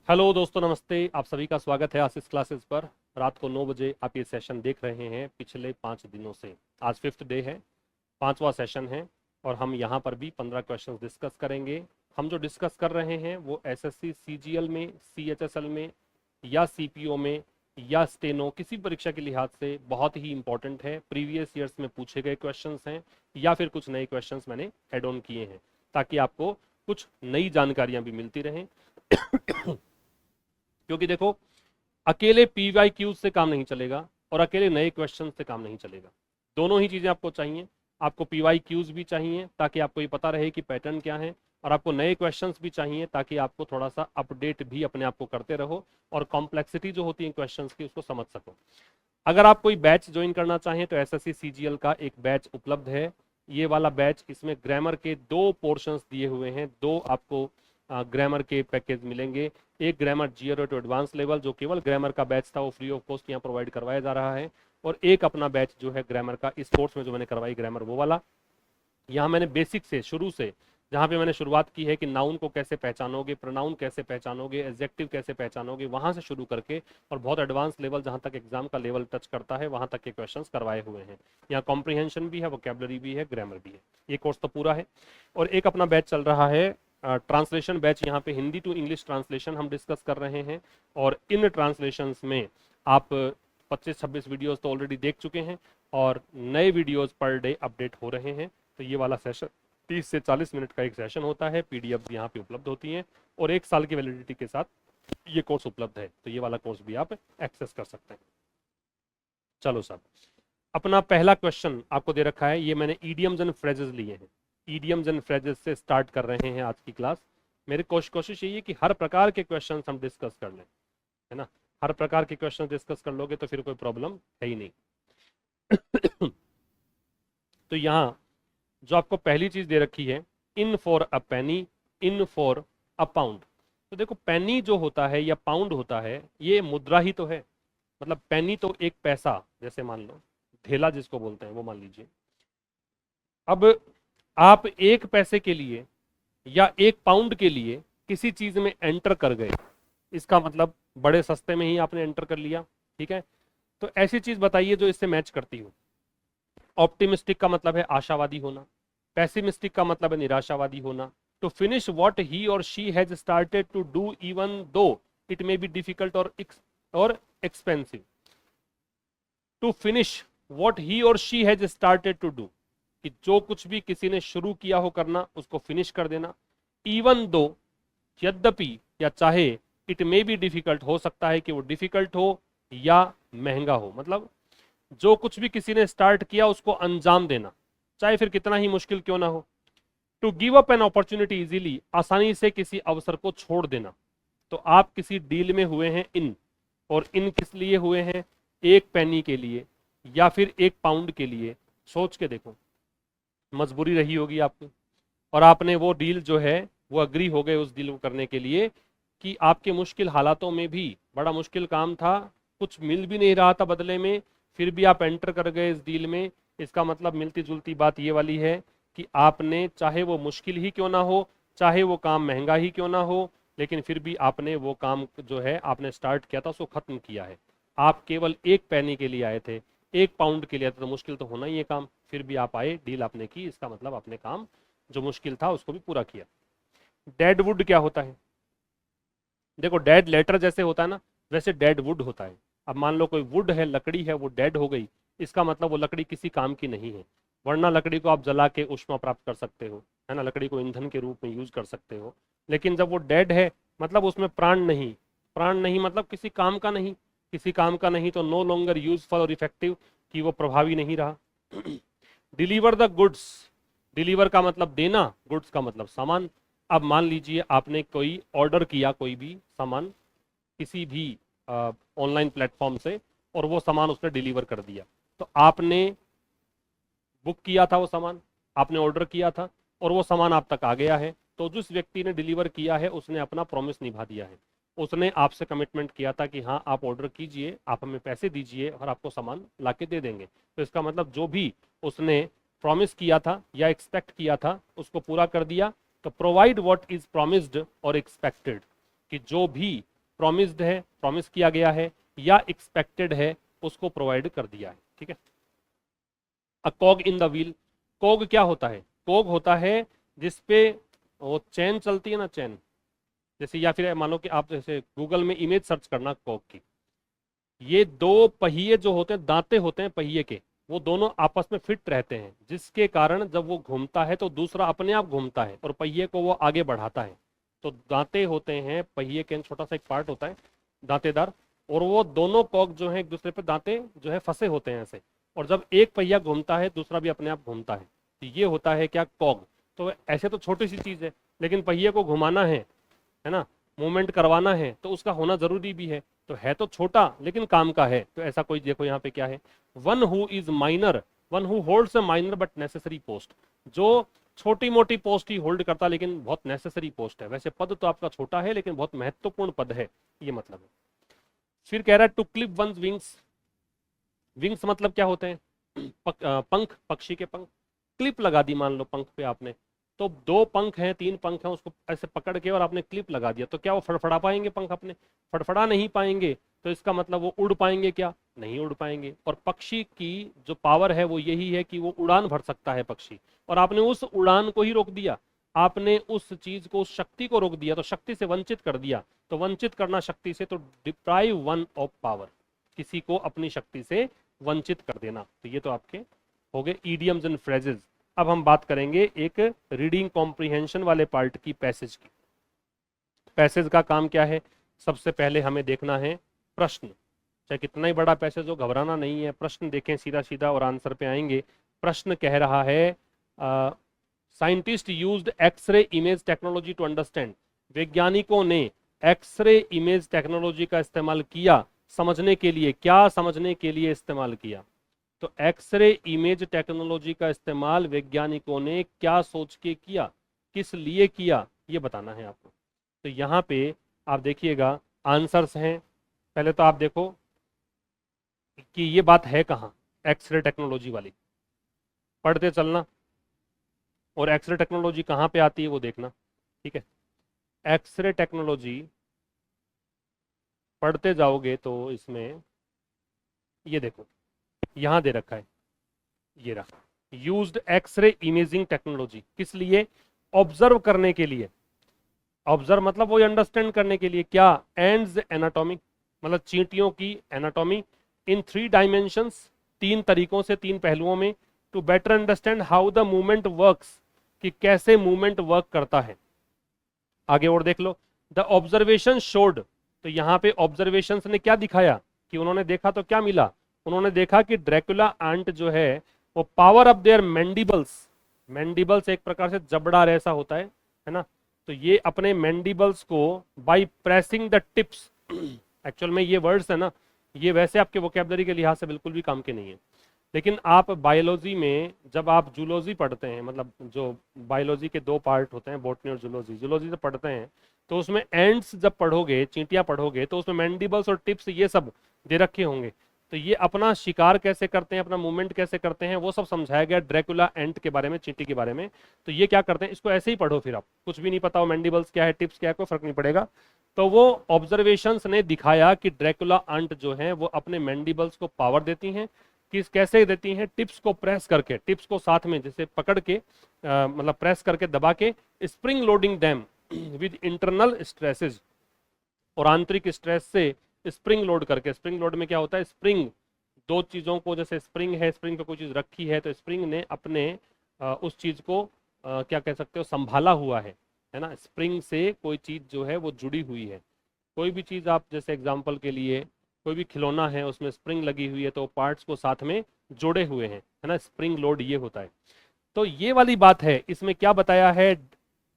Hello दोस्तों, नमस्ते। आप सभी का स्वागत है आशीष क्लासेस पर। रात को 9 बजे आप ये सेशन देख रहे हैं पिछले 5 दिनों से। आज 5th डे है, 5वां सेशन है और हम यहाँ पर भी 15 क्वेश्चन डिस्कस करेंगे। हम जो डिस्कस कर रहे हैं वो एसएससी सीजीएल में, सीएचएसएल में या सीपीओ में या स्टेनो किसी परीक्षा के लिहाज से बहुत ही इंपॉर्टेंट है। प्रीवियस ईयर्स में पूछे गए क्वेश्चंस हैं या फिर कुछ नए क्वेश्चंस मैंने एड ऑन किए हैं ताकि आपको कुछ नई जानकारियां भी मिलती रहें। क्योंकि देखो, अकेले पीवाई क्यूज से काम नहीं चलेगा और अकेले नए क्वेश्चन से काम नहीं चलेगा। दोनों ही चीजें आपको चाहिए। आपको पीवाई क्यूज भी चाहिए ताकि आपको ये पता रहे कि पैटर्न क्या है, और आपको नए क्वेश्चंस भी चाहिए ताकि आपको थोड़ा सा अपडेट भी अपने आप को करते रहो और कॉम्प्लेक्सिटी जो होती है क्वेश्चंस की उसको समझ सको। अगर आप कोई बैच ज्वाइन करना चाहें तो एसएससी सीजीएल का एक बैच उपलब्ध है। ये वाला बैच, इसमें ग्रामर के 2 पोर्शंस दिए हुए हैं। 2 आपको ग्रामर के पैकेज मिलेंगे। एक grammar zero to advance level, जो केवल ग्रामर का बैच था, वो फ्री ऑफ कॉस्ट यहाँ प्रोवाइड करवाया जा रहा है। और एक अपना बैच जो है ग्रामर का, इस कोर्स में जो मैंने करवाई ग्रामर वो वाला। यहाँ मैंने बेसिक से, शुरू से, जहाँ पे मैंने शुरुआत की है कि नाउन को कैसे पहचानोगे, प्रोनाउन कैसे पहचानोगे, एडजेक्टिव कैसे पहचानोगे, वहाँ से शुरू करके और बहुत एडवांस लेवल जहाँ तक एग्जाम का लेवल टच करता है वहाँ तक के क्वेश्चंस करवाए हुए हैं। यहाँ कॉम्प्रिहेंशन भी है, वोकैबुलरी भी है, ग्रामर भी है। ये कोर्स तो पूरा है। और एक अपना बैच चल रहा है ट्रांसलेशन बैच। यहाँ पे हिंदी टू इंग्लिश ट्रांसलेशन हम डिस्कस कर रहे हैं और इन ट्रांसलेशंस में आप 25-26 वीडियोस तो ऑलरेडी देख चुके हैं और नए वीडियोस पर डे अपडेट हो रहे हैं। तो ये वाला सेशन 30 से 40 मिनट का एक सेशन होता है। पीडीएफ भी यहाँ पे उपलब्ध होती है और 1 साल की वैलिडिटी के साथ ये कोर्स उपलब्ध है। तो ये वाला कोर्स भी आप एक्सेस कर सकते हैं। चलो साहब, अपना पहला क्वेश्चन आपको दे रखा है। ये मैंने ईडियम्स एंड फ्रेजेस लिए हैं। ईडियम्स एंड फ्रेजेस से स्टार्ट कर रहे हैं आज की क्लास। मेरी कोशिश यही है कि हर प्रकार के क्वेश्चन हम डिस्कस कर लें, है ना। हर प्रकार के क्वेश्चन डिस्कस कर लोगे तो फिर कोई प्रॉब्लम है ही नहीं। तो यहाँ जो आपको पहली चीज दे रखी है, in for a Penney, in for a pound. तो देखो, पेनी जो होता है या पाउंड होता है, ये मुद्रा ही तो है। मतलब पेनी तो एक पैसा, जैसे मान लो ढेला जिसको बोलते हैं वो मान लीजिए। अब आप 1 पैसे के लिए या 1 पाउंड के लिए किसी चीज में एंटर कर गए, इसका मतलब बड़े सस्ते में ही आपने एंटर कर लिया। ठीक है, तो ऐसी चीज बताइए जो इससे मैच करती हो। ऑप्टिमिस्टिक का मतलब है आशावादी होना, पैसिमिस्टिक का मतलब है निराशावादी होना। To finish what he or she has started to do even though it may be difficult or expensive. To finish what he or she has started to do, कि जो कुछ भी किसी ने शुरू किया हो करना उसको फिनिश कर देना। इवन दो, यद्यपि या चाहे, इट मे बी डिफिकल्ट, हो सकता है कि वो डिफिकल्ट हो या महंगा हो। मतलब जो कुछ भी किसी ने स्टार्ट किया उसको अंजाम देना, चाहे फिर कितना ही मुश्किल क्यों ना हो। To give up an opportunity easily, आसानी से किसी अवसर को छोड़ देना। तो आप किसी डील में हुए हैं इन, और इन किस लिए हुए हैं? 1 पेनी के लिए या फिर 1 पाउंड के लिए। सोच के देखो, मजबूरी रही होगी आपकी और आपने वो डील जो है वो अग्री हो गए उस डील को करने के लिए, कि आपके मुश्किल हालातों में भी, बड़ा मुश्किल काम था, कुछ मिल भी नहीं रहा था बदले में, फिर भी आप एंटर कर गए इस डील में। इसका मतलब मिलती जुलती बात ये वाली है कि आपने, चाहे वो मुश्किल ही क्यों ना हो, चाहे वो काम महंगा ही क्यों ना हो, लेकिन फिर भी आपने वो काम जो है आपने स्टार्ट किया था उसको खत्म किया है। आप केवल 1 पैनी के लिए आए थे, 1 पाउंड के लिए आए थे, तो मुश्किल तो होना ही है काम, फिर भी आप आए, डील आपने की, इसका मतलब आपने काम जो मुश्किल था उसको भी पूरा किया। डेड वुड क्या होता है? देखो, डेड लेटर जैसे होता है ना, वैसे डेड वुड होता है। अब मान लो कोई वुड है, लकड़ी है, वो डेड हो गई, इसका मतलब वो लकड़ी किसी काम की नहीं है। वरना लकड़ी को आप जला के ऊष्मा प्राप्त कर सकते हो, है ना, लकड़ी को ईंधन के रूप में यूज कर सकते हो। लेकिन जब वो डेड है, मतलब उसमें प्राण नहीं। प्राण नहीं मतलब किसी काम का नहीं, किसी काम का नहीं तो नो लॉन्गर यूजफुल और इफेक्टिव, कि वो प्रभावी नहीं रहा। डिलीवर द गुड्स, डिलीवर का मतलब देना, गुड्स का मतलब सामान। अब मान लीजिए आपने कोई ऑर्डर किया, कोई भी सामान किसी भी ऑनलाइन प्लेटफॉर्म से, और वो सामान उसने डिलीवर कर दिया। तो आपने बुक किया था वो सामान, आपने ऑर्डर किया था और वो सामान आप तक आ गया है। तो जिस व्यक्ति ने डिलीवर किया है उसने अपना प्रॉमिस निभा दिया है। उसने आपसे कमिटमेंट किया था कि हाँ, आप ऑर्डर कीजिए, आप हमें पैसे दीजिए और आपको सामान ला के दे देंगे। तो इसका मतलब जो भी उसने प्रॉमिस किया था या एक्सपेक्ट किया था उसको पूरा कर दिया। तो प्रोवाइड व्हाट इज प्रॉमिस्ड और एक्सपेक्टेड, कि जो भी प्रॉमिस्ड है, प्रॉमिस किया गया है, या एक्सपेक्टेड है, उसको प्रोवाइड कर दिया है। ठीक है। अ कॉग इन द व्हील, कॉग क्या होता है? कॉग होता है जिसपे वो चैन चलती है ना, चैन जैसे, या फिर मानो कि आप जैसे गूगल में इमेज सर्च करना कॉग की, ये दो पहिए जो होते हैं, दांते होते हैं पहिए के, वो दोनों आपस में फिट रहते हैं, जिसके कारण जब वो घूमता है तो दूसरा अपने आप घूमता है और पहिए को वो आगे बढ़ाता है। तो दांते होते हैं पहिए के, छोटा सा एक पार्ट होता है दांतेदार, और वो दोनों कॉग जो है एक दूसरे पे दांते जो है फंसे होते हैं ऐसे, और जब एक पहिया घूमता है दूसरा भी अपने आप घूमता है। तो ये होता है क्या? कॉग। तो ऐसे तो छोटी सी चीज है, लेकिन पहिए को घुमाना है ना, मूवमेंट करवाना है, तो उसका होना जरूरी भी है। तो है तो छोटा लेकिन काम का है। तो ऐसा कोई देखो यहाँ पे क्या है, one who is minor, one who holds a minor but necessary post, जो छोटी मोटी पोस्ट ही होल्ड करता लेकिन बहुत नेसेसरी पोस्ट है। वैसे पद तो आपका छोटा है लेकिन बहुत महत्वपूर्ण पद है, ये मतलब है। फिर कह रहा है to clip one's wings, wings मतलब क्या होते हैं? पंख, पक्षी के पंख। क्लिप लगा दी मान लो पंख पे आपने, तो दो पंख हैं, तीन पंख हैं, उसको ऐसे पकड़ के और आपने क्लिप लगा दिया, तो क्या वो फड़फड़ा पाएंगे पंख अपने? फड़फड़ा नहीं पाएंगे। तो इसका मतलब वो उड़ पाएंगे क्या? नहीं उड़ पाएंगे। और पक्षी की जो पावर है वो यही है कि वो उड़ान भर सकता है पक्षी, और आपने उस उड़ान को ही रोक दिया, आपने उस चीज को, उस शक्ति को रोक दिया, तो शक्ति से वंचित कर दिया। तो वंचित करना शक्ति से, तो डिप्राइव वन ऑफ पावर, किसी को अपनी शक्ति से वंचित कर देना। तो ये तो आपके हो गए ईडियम्स एंड फ्रेजेस। अब हम बात करेंगे एक रीडिंग कॉम्प्रिहेंशन वाले पार्ट की, पैसेज की। पैसेज का काम क्या है? सबसे पहले हमें देखना है प्रश्न, चाहे कितना ही बड़ा पैसेज हो, घबराना नहीं है। प्रश्न देखें सीधा सीधा और आंसर पे आएंगे। प्रश्न कह रहा है scientist used X-ray image technology to understand, वैज्ञानिकों ने एक्सरे इमेज टेक्नोलॉजी का इस्तेमाल किया समझने के लिए। क्या समझने के लिए इस्तेमाल किया? तो एक्सरे इमेज टेक्नोलॉजी का इस्तेमाल वैज्ञानिकों ने क्या सोच के किया, किस लिए किया, ये बताना है आपको। तो यहाँ पे आप देखिएगा आंसर्स हैं। पहले तो आप देखो कि ये बात है कहाँ, एक्सरे टेक्नोलॉजी वाली, पढ़ते चलना, और एक्सरे टेक्नोलॉजी कहाँ पे आती है वो देखना। ठीक है, एक्सरे टेक्नोलॉजी पढ़ते जाओगे तो इसमें ये देखो यहाँ दे रखा है, ये रहा, यूज्ड एक्सरे इमेजिंग टेक्नोलॉजी, किस लिए? ऑब्जर्व करने के लिए। ऑब्जर्व मतलब वो अंडरस्टैंड करने के लिए। क्या? एंड्स एनाटॉमी, मतलब चींटियों की एनाटॉमी, इन 3 डायमेंशंस, 3 तरीकों से, 3 पहलुओं में। To better understand how the movement works, कि कैसे मूवमेंट वर्क करता है। आगे और देख लो, द ऑब्जर्वेशन शोड, तो यहाँ पे ऑब्जर्वेशंस ने क्या दिखाया, कि उन्होंने देखा तो क्या मिला? उन्होंने देखा कि ड्रैकुला आंट जो है वो power up their mandibles, mandibles एक प्रकार से जबड़ा ऐसा होता है ना, तो ये अपने मैंडिबल्स को by pressing the tips, actual में ये वर्ड्स है ना, ये वैसे आपके वोकेबलरी के लिहाज से बिल्कुल भी काम के नहीं है, लेकिन आप बायोलॉजी में जब आप जूलॉजी पढ़ते हैं, मतलब जो बायोलॉजी के 2 पार्ट होते हैं, बॉटनी और जूलॉजी, जूलॉजी से पढ़ते हैं, तो उसमें एंड्स जब पढ़ोगे, चींटियां पढ़ोगे, तो उसमें मैंडिबल्स और टिप्स ये सब दे रखे होंगे। तो ये अपना शिकार कैसे करते हैं, अपना मूवमेंट कैसे करते हैं, वो सब समझाया गया ड्रैकुला एंट के बारे में, चींटी के बारे में। तो ये क्या करते हैं, इसको ऐसे ही पढ़ो, फिर आप कुछ भी नहीं पता हो मैंडिबल्स क्या है, टिप्स क्या है, कोई फर्क नहीं पड़ेगा। तो वो ऑब्जर्वेशंस ने दिखाया कि ड्रैकुला आंट जो है वो अपने मैंडिबल्स को पावर देती हैं। किस कैसे देती हैं? टिप्स को प्रेस करके, टिप्स को साथ में जैसे पकड़ के, मतलब प्रेस करके, दबा के, spring loading them with internal stresses, और आंतरिक स्ट्रेस से स्प्रिंग लोड करके। स्प्रिंग लोड में क्या होता है? स्प्रिंग, 2 चीजों को, जैसे स्प्रिंग है, स्प्रिंग पे कोई चीज रखी है, तो स्प्रिंग ने अपने उस चीज को क्या कह सकते हो, संभाला हुआ है ना। स्प्रिंग से कोई चीज जो है वो जुड़ी हुई है। कोई भी चीज आप, जैसे एग्जांपल के लिए कोई भी खिलौना है, उसमें स्प्रिंग लगी हुई है, तो पार्ट्स को साथ में जोड़े हुए हैं, है ना, स्प्रिंग लोड ये होता है। तो ये वाली बात है। इसमें क्या बताया है?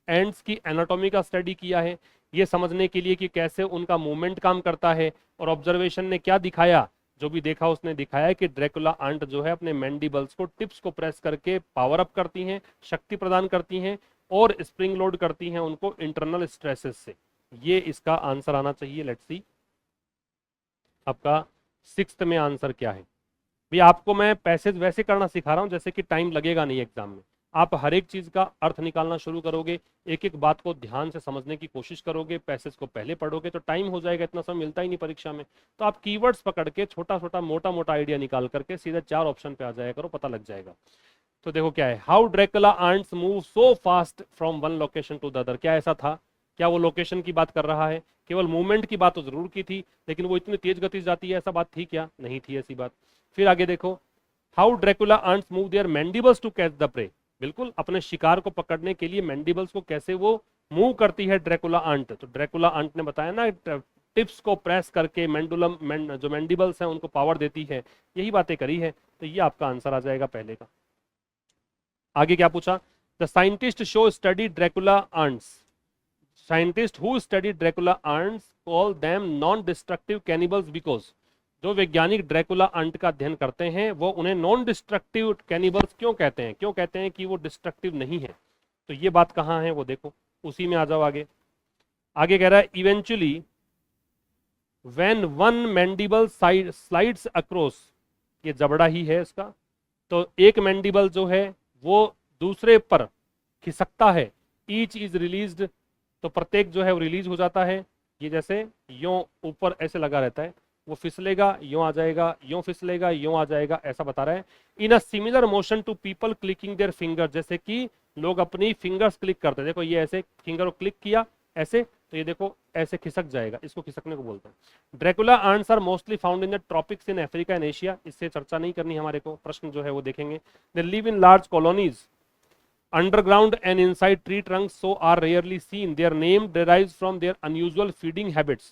एंड्स की एनाटॉमी का स्टडी किया है, ये समझने के लिए कि कैसे उनका मूवमेंट काम करता है। और ऑब्जर्वेशन ने क्या दिखाया? जो भी देखा उसने दिखाया कि ड्रैकुला आंट जो है अपने मैंडिबल्स को, टिप्स को प्रेस करके पावर अप करती हैं, शक्ति प्रदान करती हैं, और स्प्रिंग लोड करती हैं उनको इंटरनल स्ट्रेसेस से। ये इसका आंसर आना चाहिए। लेट्स सी आपका 6th में आंसर क्या है। भी आपको मैं पैसेज वैसे करना सिखा रहा हूं जैसे कि टाइम लगेगा नहीं एग्जाम में, आप हर एक चीज का अर्थ निकालना शुरू करोगे, एक एक बात को ध्यान से समझने की कोशिश करोगे, पैसेज को पहले पढ़ोगे तो टाइम हो जाएगा, इतना समय मिलता ही नहीं परीक्षा में। तो आप कीवर्ड्स पकड़ के छोटा छोटा मोटा मोटा आइडिया निकाल करके सीधे 4 ऑप्शन पे आ जाया करो, पता लग जाएगा। तो देखो क्या है, how Dracula ants move so fast from one location to the other. क्या ऐसा था? क्या वो लोकेशन की बात कर रहा है? केवल मूवमेंट की बात तो जरूर की थी, लेकिन वो इतनी तेज गति से जाती है ऐसा बात थी क्या? नहीं थी ऐसी बात। फिर आगे देखो, how Dracula ants move their mandibles to catch the prey. बिल्कुल, अपने शिकार को पकड़ने के लिए मैंडिबल्स को कैसे वो मूव करती है ड्रैकुला आंट। तो ड्रैकुला आंट ने बताया ना, टिप्स को प्रेस करके जो मैंडिबल्स हैं उनको पावर देती है, यही बातें करी है। तो ये आपका आंसर आ जाएगा पहले का। आगे क्या पूछा, the scientist who study Dracula ants, scientist who study Dracula ants call them non destructive cannibals because. जो वैज्ञानिक ड्रैकुला आंट का अध्ययन करते हैं वो उन्हें नॉन डिस्ट्रक्टिव कैनिबल्स क्यों कहते हैं? क्यों कहते हैं कि वो डिस्ट्रक्टिव नहीं है? तो ये बात कहाँ है वो देखो, उसी में आ जाओ आगे। आगे कह रहा है, eventually when one mandible slides across, ये जबड़ा ही है इसका, तो एक मैंडिबल जो है वो दूसरे पर खिसकता है, ईच इज रिलीज्ड, तो प्रत्येक जो है वो रिलीज हो जाता है। ये जैसे यूं ऊपर ऐसे लगा रहता है, वो फिसलेगा यूं आ जाएगा, यूं फिसलेगा यूं आ जाएगा, ऐसा बता रहा है। In a similar motion to people clicking their finger, जैसे कि लोग अपनी फिंगर्स क्लिक करते हैं, देखो ये ऐसे फिंगर को क्लिक किया ऐसे, तो ये देखो ऐसे खिसक जाएगा, इसको खिसकने को बोलते हैं। Dracula ants are mostly found in the tropics in Africa and Asia, इससे चर्चा नहीं करनी हमारे को, प्रश्न जो है वो देखेंगे। They live in large colonies underground and inside tree trunks, so are rarely seen. Their name derives from their unusual feeding habits.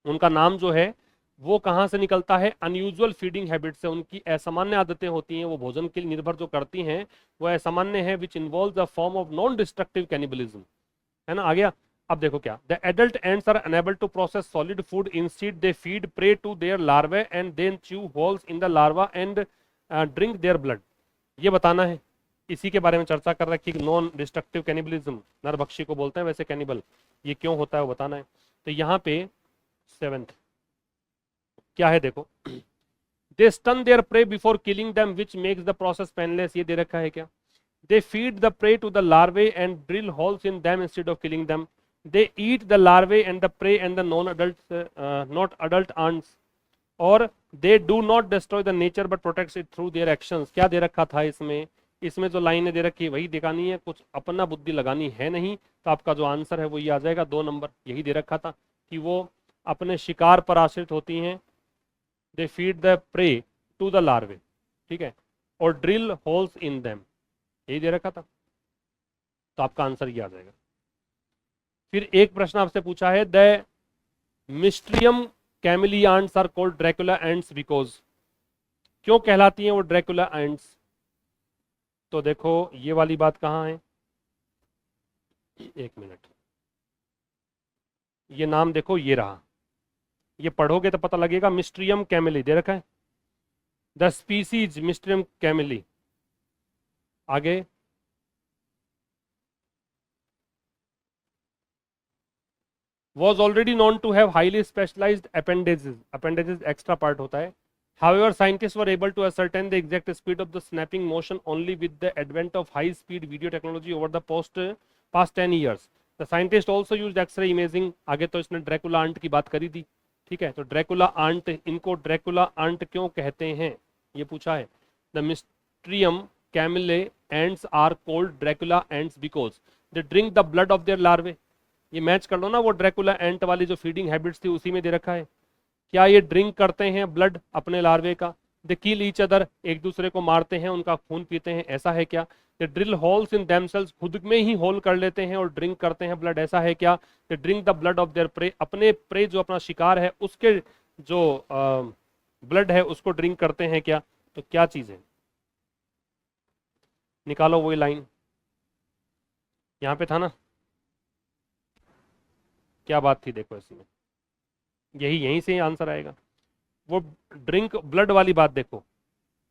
उनका नाम जो है वो कहाँ से निकलता है? अनयूजुअल फीडिंग हैबिट्स से, उनकी असामान्य आदतें होती हैं, वो भोजन के लिए निर्भर जो करती हैं वो असामान्य है, which involves a form of non destructive cannibalism, है ना। आ गया। अब देखो क्या, the adult ants are unable to process solid food, instead they feed prey to their larvae and then chew holes in the larva and drink their blood. ये बताना है, इसी के बारे में चर्चा कर रहा है कि नॉन डिस्ट्रक्टिव कैनिबलिज्म, नरभक्षी को बोलते हैं वैसे कैनिबल, ये क्यों होता है वो बताना है। तो यहाँ पे 7th क्या है देखो, they stun their prey before killing them which makes the process painless, ये दे रखा है क्या। They feed the prey to the larvae and drill holes in them instead of killing them. They eat the larvae and the prey and the not adult ants, और they do not destroy the nature but protects it through their actions. क्या दे रखा था इसमें? इसमें जो लाइनें दे रखी है वही दिखानी है, कुछ अपना बुद्धि लगानी है नहीं। तो आपका जो आंसर है वो ये आ जाएगा, 2 नंबर। यही दे रखा था कि वो अपने शिकार पर आश्रित होती हैं, they feed the prey to the larvae, ठीक है, और ड्रिल होल्स इन देम, यही दे रखा था। तो आपका आंसर ये आ जाएगा। फिर एक प्रश्न आपसे पूछा है, the Mystrium camillae ants are called Dracula ants because, क्यों कहलाती हैं वो ड्रैकुला एंट्स? तो देखो ये वाली बात कहाँ है, 1 मिनट, ये नाम देखो, ये रहा, ये पढ़ोगे तो पता लगेगा। मिस्ट्रियम कैमिली दे रखा है, द स्पीसीज मिस्ट्रियम कैमिली। आगे was already known to have highly specialized appendages, appendages extra part होता है। However, scientists were able to ascertain the exact speed of the snapping motion only with the advent of high-speed video technology over the past 10 years. The scientists also used X-ray imaging. आगे तो इसने Dracula aunt की बात करी थी, ठीक है। तो ड्रैकुला आंट, इनको ड्रैकुला आंट क्यों कहते हैं ये पूछा है। The Mystrium camillae ants are called Dracula ants because they drink the blood of their larvae. ये मैच कर लो ना, वो ड्रैकुला एंट वाली जो फीडिंग हैबिट्स थी उसी में दे रखा है। क्या ये ड्रिंक करते हैं ब्लड अपने लार्वे का? दे किल ईच अदर, एक दूसरे को मारते हैं, उनका खून पीते हैं, ऐसा है क्या? दे ड्रिल होल्स इन देमसेल्व्स, खुद में ही होल कर लेते हैं और ड्रिंक करते हैं ब्लड, ऐसा है क्या? दे drink the blood of there pray, अपने प्रे जो अपना शिकार है उसके जो ब्लड है उसको ड्रिंक करते हैं क्या? तो क्या चीज है, निकालो वही लाइन, यहां पे था ना, क्या बात थी देखो इसमें, यहीं से आंसर आएगा। वो ड्रिंक ब्लड वाली बात देखो,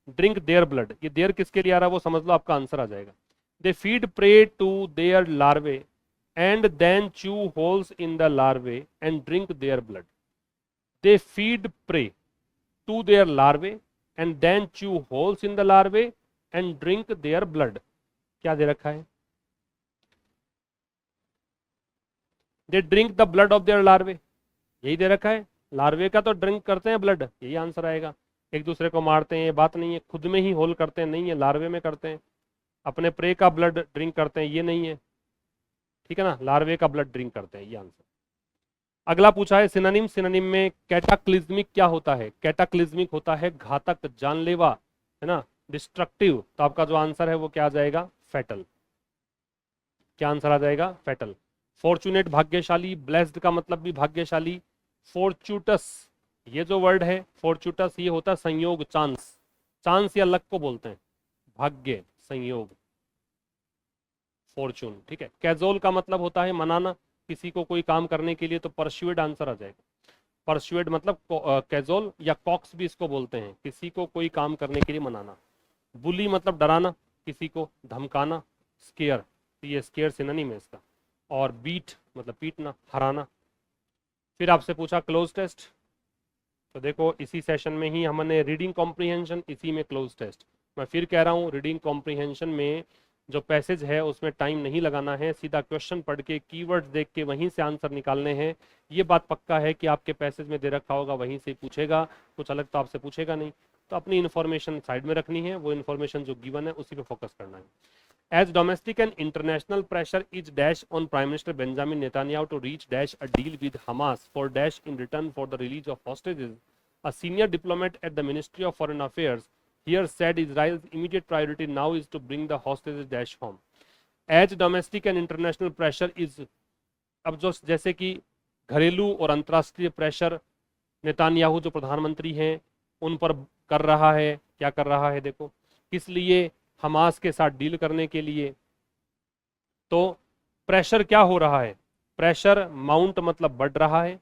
ड्रिंक देयर ब्लड, ये देयर किसके लिए आ रहा है वो समझ लो, आपका आंसर आ जाएगा। They feed prey to their larvae and then chew holes in the larvae and drink their blood. They feed prey to their larvae and then chew holes in the larvae and drink their blood. क्या दे रखा है? They drink the blood of their larvae, यही दे रखा है। लार्वे का तो ड्रिंक करते हैं ब्लड, यही आंसर आएगा। एक दूसरे को मारते हैं ये बात नहीं है, खुद में ही होल करते हैं नहीं है, लार्वे में करते हैं। अपने प्रे का ब्लड ड्रिंक करते हैं ये नहीं है, ठीक है ना, लार्वे का ब्लड ड्रिंक करते हैं, ये आंसर। अगला पूछा है सिनोनिम, सिनोनिम में कैटाक्लिज्मिक क्या होता है? कैटाक्लिज्मिक होता है घातक, जानलेवा, है ना, डिस्ट्रक्टिव। तो आपका जो आंसर है वो क्या आ जाएगा? फैटल। क्या आंसर आ जाएगा? फैटल। फॉर्चुनेट भाग्यशाली, ब्लेस्ड का मतलब भी भाग्यशाली। फॉर्चूटस, ये जो वर्ड है फॉर्चूटस, ये होता है संयोग, चांस, चांस या लक को बोलते हैं, भाग्य, संयोग, फॉर्चून, ठीक है। कैजोल का मतलब होता है मनाना, किसी को कोई काम करने के लिए, तो परस्यूड आंसर आ जाएगा। परस्यूड मतलब कैजोल या कॉक्स भी इसको बोलते हैं, किसी को कोई काम करने के लिए मनाना। बुली मतलब डराना, किसी को धमकाना। स्केयर, ये स्केयर सिनोनिम है इसका। और बीट मतलब पीटना, हराना। फिर आपसे पूछा क्लोज टेस्ट, तो देखो इसी सेशन में ही हमने रीडिंग कॉम्प्रीहेंशन, इसी में क्लोज टेस्ट। मैं फिर कह रहा हूँ रीडिंग कॉम्प्रीहेंशन में जो पैसेज है उसमें टाइम नहीं लगाना है, सीधा क्वेश्चन पढ़ के कीवर्ड्स देख के वहीं से आंसर निकालने हैं। ये बात पक्का है कि आपके पैसेज में दे रखा होगा वहीं से पूछेगा, कुछ अलग तो आपसे पूछेगा नहीं। तो अपनी इन्फॉर्मेशन साइड में रखनी है, वो इन्फॉर्मेशन जो गिवन है उसी पे फोकस करना है। As domestic and international pressure is dash on Prime Minister Benjamin Netanyahu to reach dash a deal with Hamas for dash in return for the release of hostages, a senior diplomat at the Ministry of Foreign Affairs here said Israel's immediate priority now is to bring the hostages dash home. As domestic and international pressure is, अब जो जैसे कि घरेलू और अंतर्राष्ट्रीय pressure Netanyahu जो प्रधानमंत्री हैं उन पर कर रहा है, क्या कर रहा है देखो, किस लिए? हमास के साथ डील करने के लिए। तो प्रेशर क्या हो रहा है? प्रेशर माउंट मतलब बढ़ रहा है,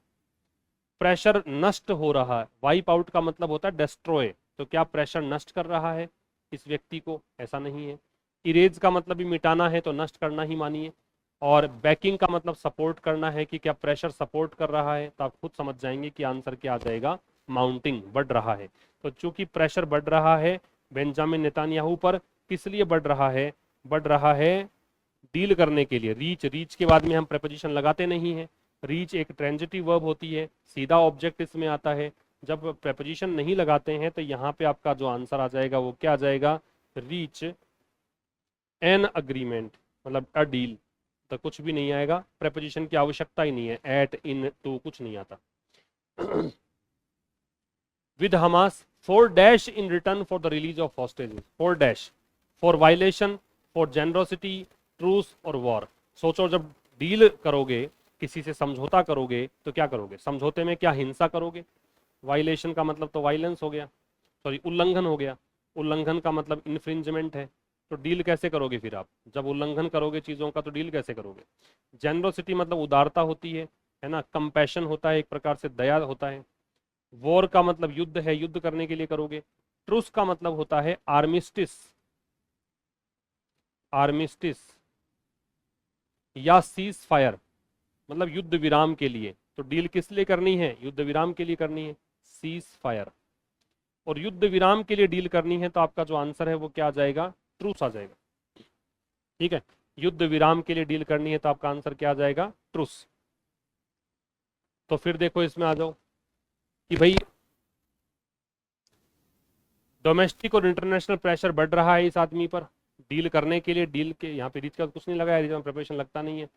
प्रेशर नष्ट हो रहा है, वाइप आउट का मतलब होता है डेस्ट्रॉय। तो क्या प्रेशर नष्ट कर रहा है इस व्यक्ति को? ऐसा नहीं है। इरेज का मतलब भी मिटाना है, तो नष्ट करना ही मानिए। और बैकिंग का मतलब सपोर्ट करना है, कि क्या प्रेशर सपोर्ट कर रहा है? तो आप खुद समझ जाएंगे कि आंसर क्या आ जाएगा, माउंटिंग, बढ़ रहा है। तो चूंकि प्रेशर बढ़ रहा है बेंजामिन नेतान्याहू पर, किस लिए बढ़ रहा है? बढ़ रहा है डील करने के लिए। रीच, रीच के बाद में हम प्रेपोजिशन लगाते नहीं है, रीच एक ट्रांजिटिव वर्ब होती है, सीधा ऑब्जेक्ट इसमें आता है। जब प्रेपोजिशन नहीं लगाते हैं तो यहाँ पे आपका जो आंसर आ जाएगा वो क्या आ जाएगा? रीच एन अग्रीमेंट, मतलब अ डील। तो कुछ भी नहीं आएगा, प्रेपोजिशन की आवश्यकता ही नहीं है, एट, इन, टू, कुछ नहीं आता। with Hamas for dash in return for the release of hostages, for dash, for violation, for generosity, truce और war। सोचो जब डील करोगे, किसी से समझौता करोगे तो क्या करोगे? समझौते में क्या हिंसा करोगे? वायलेशन का मतलब तो वायलेंस हो गया, सॉरी उल्लंघन हो गया, उल्लंघन का मतलब इन्फ्रिंजमेंट है। तो डील कैसे करोगे फिर आप? जब उल्लंघन करोगे चीज़ों का तो डील कैसे करोगे? जेनरोसिटी मतलब उदारता होती है ना, कंपैशन होता है, एक प्रकार से दया होता है। वॉर का मतलब युद्ध है, युद्ध करने के लिए करोगे। ट्रूस का मतलब होता है आर्मिस्टिस, आर्मिस्टिस या सीज फायर, मतलब युद्ध विराम के लिए। तो डील किस लिए करनी है? युद्ध विराम के लिए करनी है, सीज फायर। और युद्ध विराम के लिए डील करनी है तो आपका जो आंसर है वो क्या आ जाएगा? ट्रूस आ जाएगा, ठीक है। युद्ध विराम के लिए डील करनी है तो आपका आंसर क्या आ जाएगा? ट्रूस। तो फिर देखो इसमें आ जाओ कि भाई डोमेस्टिक और इंटरनेशनल प्रेशर बढ़ रहा है इस आदमी पर डील करने के लिए। डील के यहाँ पे रीच का कुछ नहीं लगाया, रीच में प्रिपरेशन लगता नहीं है।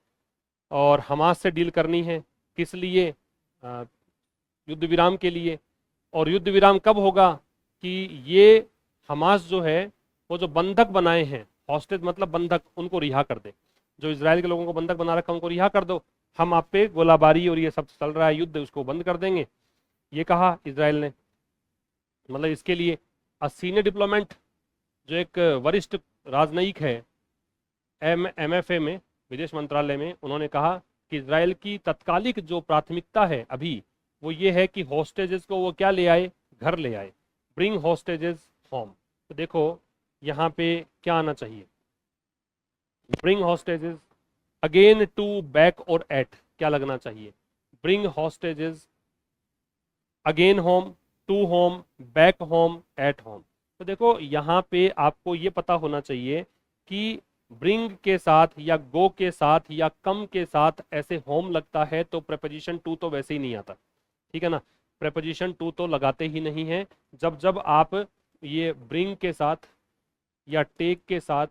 और हमास से डील करनी है, किस लिए? युद्ध विराम के लिए। और युद्ध विराम कब होगा? कि ये हमास जो है वो जो बंधक बनाए हैं, हॉस्टेज मतलब बंधक, उनको रिहा कर दे। जो इजराइल के लोगों को बंधक बना रखा उनको रिहा कर दो, हम आप पे गोलाबारी और ये सब चल रहा है युद्ध उसको बंद कर देंगे, ये कहा इजराइल ने। मतलब इसके लिए सीनियर डिप्लोमेट जो एक वरिष्ठ राजनयिक है MFA में, विदेश मंत्रालय में, उन्होंने कहा कि इजराइल की तत्कालिक जो प्राथमिकता है अभी वो ये है कि हॉस्टेजेस को वो क्या ले आए? घर ले आए, ब्रिंग हॉस्टेजेस होम। तो देखो यहाँ पे क्या आना चाहिए? Bring hostages, again, to, back और एट, क्या लगना चाहिए? Bring hostages, again home, to home, back home, at home. तो देखो यहाँ पे आपको ये पता होना चाहिए कि ब्रिंग के साथ या गो के साथ या कम के साथ ऐसे होम लगता है तो प्रेपोजिशन टू तो वैसे ही नहीं आता, ठीक है ना। प्रेपोजिशन टू तो लगाते ही नहीं है। जब जब आप ये ब्रिंग के साथ या टेक के साथ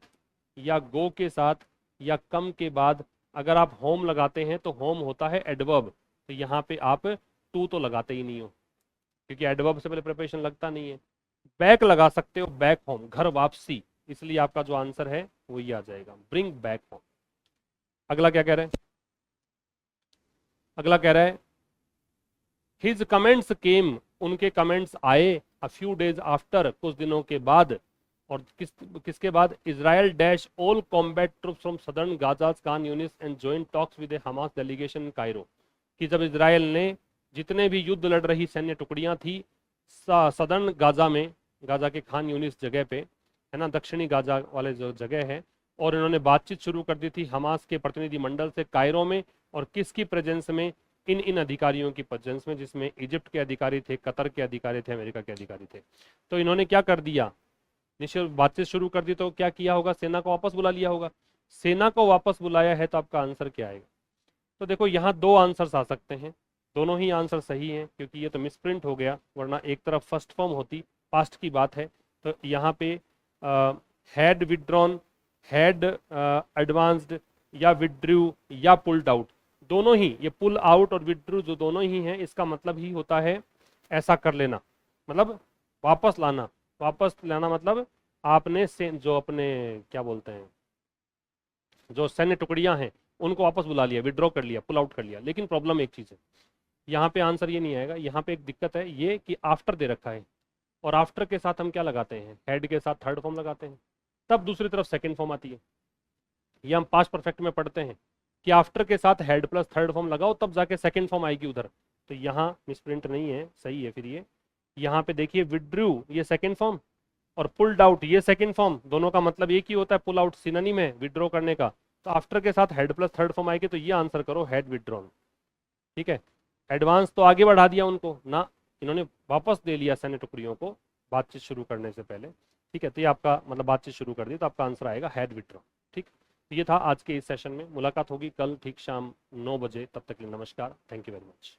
या गो के साथ या कम के बाद अगर आप होम लगाते हैं तो होम होता है एडवर्ब, तो यहाँ पे आप टू तो लगाते ही नहीं हो, क्योंकि एडवर्ब से पहले प्रेपोजिशन लगता नहीं है। बैक लगा सकते हो, बैक होम, घर वापसी, इसलिए आपका जो आंसर है वो ये आ जाएगा, ब्रिंग बैक होम। अगला क्या कह रहे हैं, अगला कह रहा है हिज कमेंट्स केम, उनके कमेंट्स आए अ फ्यू डेज आफ्टर, कुछ दिनों के बाद। और किसके बाद, Israel dash all combat troops from southern Gaza's Khan Younis and joint talks with Hamas delegation in Cairo, कि जब इजराइल ने जितने भी युद्ध लड़ रही सैन्य टुकड़ियां थी सदर्न गाजा में, गाजा के खान यूनिस जगह पे है ना, दक्षिणी गाजा वाले जो जगह है, और इन्होंने बातचीत शुरू कर दी थी हमास के प्रतिनिधि मंडल से कायरो में, और किसकी प्रेजेंस में, इन अधिकारियों की प्रेजेंस में, जिसमें इजिप्ट के अधिकारी थे, कतर के अधिकारी थे, अमेरिका के अधिकारी थे। तो इन्होंने क्या कर दिया, निश्चित बातचीत शुरू कर दी, तो क्या किया होगा, सेना को वापस बुला लिया होगा। सेना को वापस बुलाया है तो आपका आंसर क्या आएगा। तो देखो यहाँ दो आंसर्स आ सकते हैं, दोनों ही आंसर सही हैं, क्योंकि ये तो मिसप्रिंट हो गया, वरना एक तरफ फर्स्ट फॉर्म होती, पास्ट की बात है। तो यहाँ पे हैड विड्रॉन, हैड एडवांस्ड, या विड्रू, या पुल्ड आउट, दोनों ही, ये पुल आउट और विड्रू जो दोनों ही हैं, इसका मतलब ही होता है ऐसा कर लेना, मतलब वापस लाना। वापस लाना मतलब आपने से जो अपने क्या बोलते हैं, जो सैन्य टुकड़ियां हैं उनको वापस बुला लिया, विड्रॉ कर लिया, पुल आउट कर लिया। लेकिन प्रॉब्लम एक चीज़ है, यहाँ पे आंसर ये नहीं आएगा, यहाँ पे एक दिक्कत है ये कि आफ्टर दे रखा है, और आफ्टर के साथ हम क्या लगाते हैं, हेड के साथ थर्ड फॉर्म लगाते हैं, तब दूसरी तरफ सेकंड फॉर्म आती है। ये हम पास्ट परफेक्ट में पढ़ते हैं कि आफ्टर के साथ हेड प्लस थर्ड फॉर्म लगाओ तब जाके सेकंड फॉर्म आएगी उधर। तो यहाँ मिसप्रिंट नहीं है, सही है। फिर ये यहाँ पे देखिए, विड्रू ये सेकंड फॉर्म, और पुल्ड आउट ये सेकंड फॉर्म, दोनों का मतलब एक ही होता है, पुल आउट सिनोनिम है विड्रॉ करने का। तो आफ्टर के साथ हेड प्लस थर्ड फॉर्म आएगी, तो ये आंसर करो, हेड विड्रॉन। ठीक है, एडवांस तो आगे बढ़ा दिया उनको ना, इन्होंने वापस दे लिया सैन्य टुकड़ियों को बातचीत शुरू करने से पहले। ठीक है, तो ये आपका मतलब बातचीत शुरू कर दी, तो आपका आंसर आएगा हेड विड्रॉ। ठीक, तो ये था आज के इस सेशन में। मुलाकात होगी कल ठीक शाम 9 बजे, तब तक के लिए नमस्कार, थैंक यू वेरी मच।